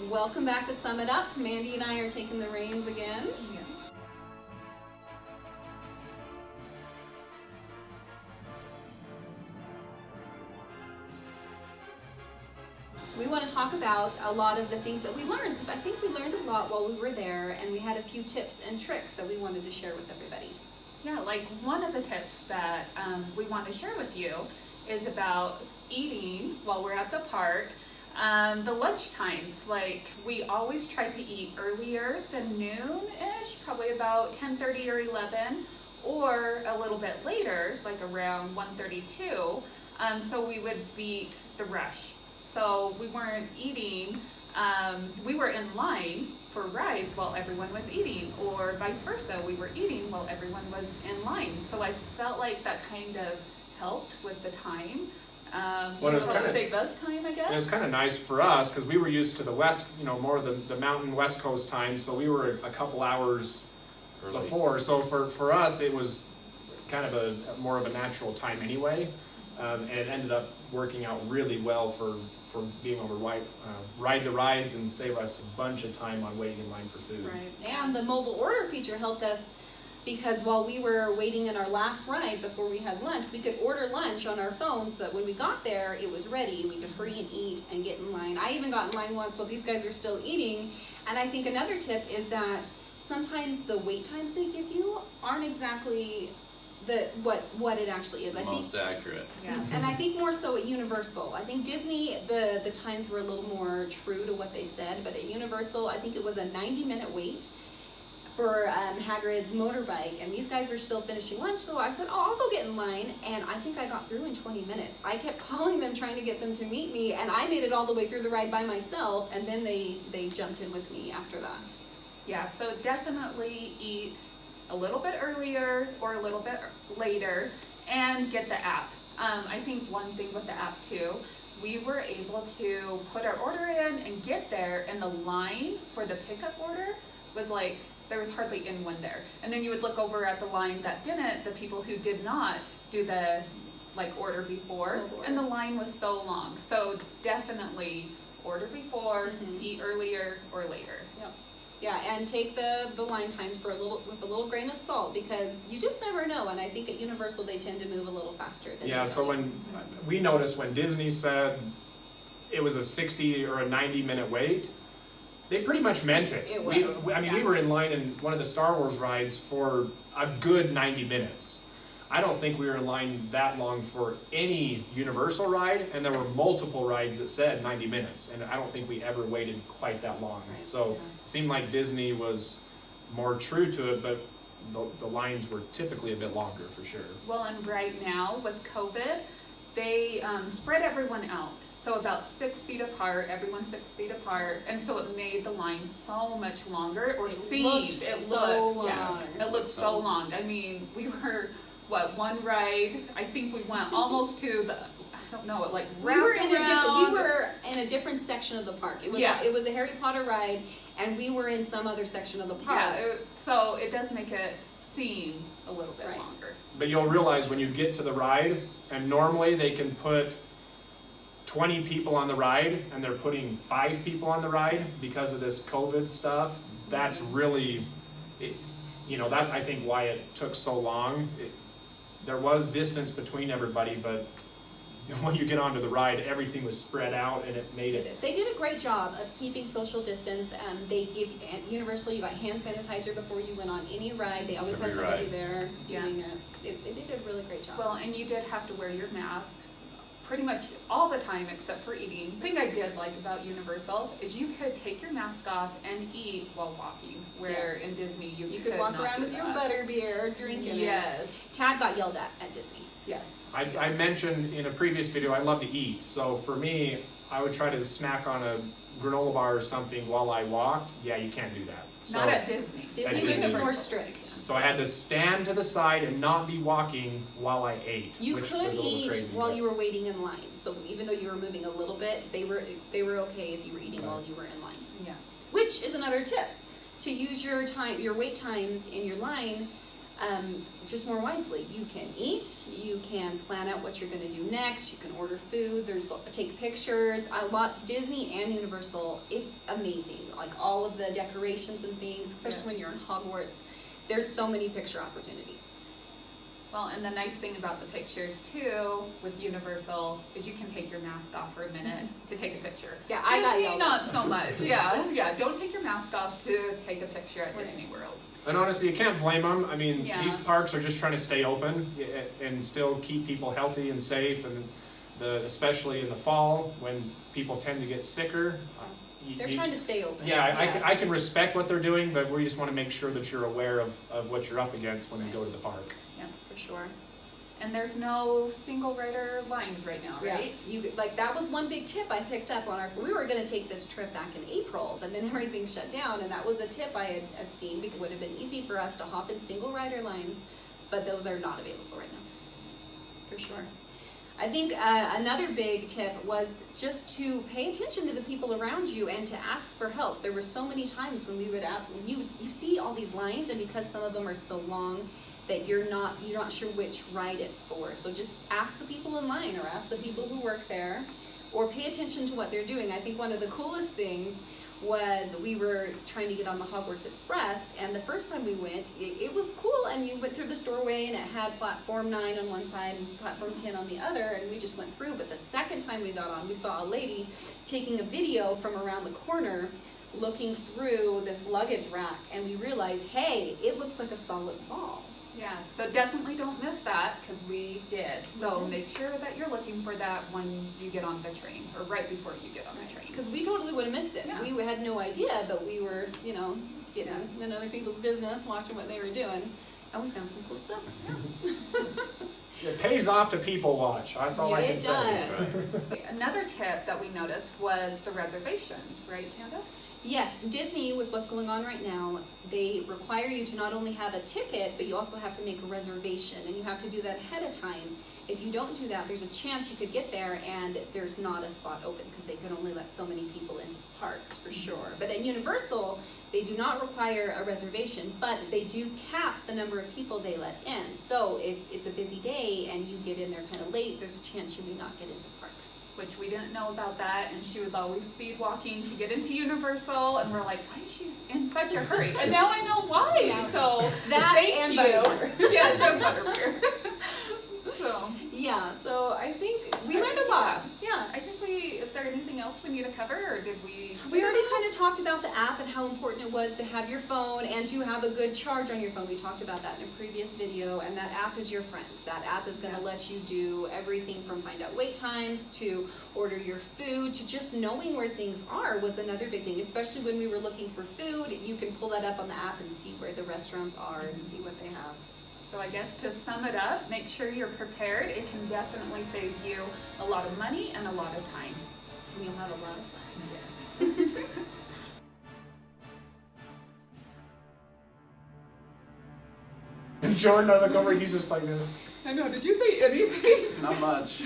Welcome back to SumItUp. Mandy and I are taking the reins again. Yeah. We want to talk about a lot of the things that we learned, because I think we learned a lot while we were there, and we had a few tips and tricks that we wanted to share with everybody. Yeah, like one of the tips that we want to share with you is about eating while we're at the park. The lunch times, like we always try to eat earlier than noon-ish, probably about 10:30 or 11, or a little bit later, like around 1:32, so we would beat the rush. So we weren't eating, we were in line for rides while everyone was eating, or vice versa, we were eating while everyone was in line. So I felt like that kind of helped with the time. Save us time, I guess? It was kind of nice for us because we were used to the west, more of the mountain west coast time, so we were a couple hours early before. So for us, it was kind of more of a natural time anyway, and it ended up working out really well for being able to ride the rides and save us a bunch of time on waiting in line for food. Right, and the mobile order feature helped us, because while we were waiting in our last ride before we had lunch, we could order lunch on our phone so that when we got there, it was ready. We could hurry and eat and get in line. I even got in line once while these guys were still eating. And I think another tip is that sometimes the wait times they give you aren't exactly what it actually is. Most accurate. Yeah. And I think more so at Universal. I think Disney, the times were a little more true to what they said, but at Universal, I think it was a 90-minute wait for Hagrid's motorbike, and these guys were still finishing lunch, so I said, I'll go get in line, and I think I got through in 20 minutes. I kept calling them, trying to get them to meet me, and I made it all the way through the ride by myself, and then they jumped in with me after that. Yeah, so definitely eat a little bit earlier or a little bit later, and get the app. I think one thing with the app too, we were able to put our order in and get there, and the line for the pickup order was like, there was hardly anyone there. And then you would look over at the line that didn't, the people who did not do the order before, and the line was so long. So definitely order before, eat earlier or later. Yep. Yeah, and take the line times with a little grain of salt, because you just never know. And I think at Universal they tend to move a little faster than So when we noticed when Disney said it was a 60 or a 90-minute wait, they pretty much meant it. It was. We were in line in one of the Star Wars rides for a good 90 minutes. I don't think we were in line that long for any Universal ride, and there were multiple rides that said 90 minutes, and I don't think we ever waited quite that long. Right. So it seemed like Disney was more true to it, but the lines were typically a bit longer for sure. Well, and right now with COVID, they spread everyone out. So about 6 feet apart, everyone 6 feet apart, and so it made the line so much longer, or it looked so long. I mean, we were, one ride, I think we went almost to the, we were in a different section of the park. It was a Harry Potter ride, and we were in some other section of the park. Yeah, so it does make it seem a little bit longer. But you'll realize when you get to the ride, and normally they can put 20 people on the ride, and they're putting 5 people on the ride because of this COVID stuff. That's really, that's I think why it took so long. There was distance between everybody, but when you get onto the ride, everything was spread out, and it made it. They did a great job of keeping social distance. They give at Universal, you got hand sanitizer before you went on any ride. They always had somebody there doing it. They did a really great job. Well, and you did have to wear your mask pretty much all the time except for eating. The thing I did like about Universal is you could take your mask off and eat while walking, where in Disney you could walk around with your butterbeer, drinking it. Tad got yelled at Disney. Yes. I mentioned in a previous video I love to eat, so for me, I would try to snack on a granola bar or something while I walked. Yeah, you can't do that. Not at Disney. Disney was more strict. So I had to stand to the side and not be walking while I ate. You which could was a little eat crazy, while you were waiting in line. So even though you were moving a little bit, they were okay if you were eating while you were in line. Yeah. Which is another tip, to use your wait times in your line just more wisely. You can eat, you can plan out what you're going to do next, you can order food, take pictures. Disney and Universal, it's amazing. Like all of the decorations and things, especially when you're in Hogwarts, there's so many picture opportunities. Well, and the nice thing about the pictures too with Universal is you can take your mask off for a minute to take a picture. Yeah, I got Disney, yelled not at. so much. Yeah. Don't take your mask off to take a picture at Right. Disney World. And honestly, you can't blame them. I mean, Yeah. these parks are just trying to stay open and still keep people healthy and safe, and especially in the fall when people tend to get sicker. They're trying to stay open. Yeah, I can respect what they're doing, but we just want to make sure that you're aware of what you're up against when you go to the park. Yeah, for sure. And there's no single rider lines right now, right? Yes, that was one big tip I picked up on we were going to take this trip back in April, but then everything shut down, and that was a tip I had seen, because it would have been easy for us to hop in single rider lines, but those are not available right now, for sure. I think another big tip was just to pay attention to the people around you and to ask for help. There were so many times when we would ask, you see all these lines, and because some of them are so long, that you're not sure which ride it's for. So just ask the people in line, or ask the people who work there, or pay attention to what they're doing. I think one of the coolest things was we were trying to get on the Hogwarts Express, and the first time we went, it was cool, and you went through this doorway and it had platform 9 on one side and platform 10 on the other, and we just went through. But the second time we got on, we saw a lady taking a video from around the corner looking through this luggage rack, and we realized, hey, it looks like a solid wall. Yeah, so definitely don't miss that, because we did. So Mhm. make sure that you're looking for that when you get on the train, or right before you get on the train. Because we totally would have missed it. Yeah. We had no idea, but we were, getting in other people's business, watching what they were doing, and we found some cool stuff. It pays off to people watch. That's all I can It say. does. Another tip that we noticed was the reservations, right, Candace? Yes, Disney, with what's going on right now, they require you to not only have a ticket, but you also have to make a reservation, and you have to do that ahead of time. If you don't do that, there's a chance you could get there and there's not a spot open, because they can only let so many people into the parks, for sure. But at Universal, they do not require a reservation, but they do cap the number of people they let in. So if it's a busy day and you get in there kind of late, there's a chance you may not get into the park. Which we didn't know about that, and she was always speed walking to get into Universal, and we're like, why is she in such a hurry? And now I know why. Yeah. So That thank and you. butterbeer. Yeah, the butterbeer. So Yeah, so I think we I learned think, a lot. yeah, I think is there anything else we need to cover, or did we? We already kind of talked about the app and how important it was to have your phone and to have a good charge on your phone. We talked about that in a previous video, and that app is your friend. That app is going to let you do everything from find out wait times to order your food to just knowing where things are was another big thing, especially when we were looking for food. You can pull that up on the app and see where the restaurants are and see what they have. So I guess to sum it up, make sure you're prepared. It can definitely save you a lot of money and a lot of time. And you'll have a lot of fun. And Jordan, I look over, he's just like this. I know, did you say anything? Not much.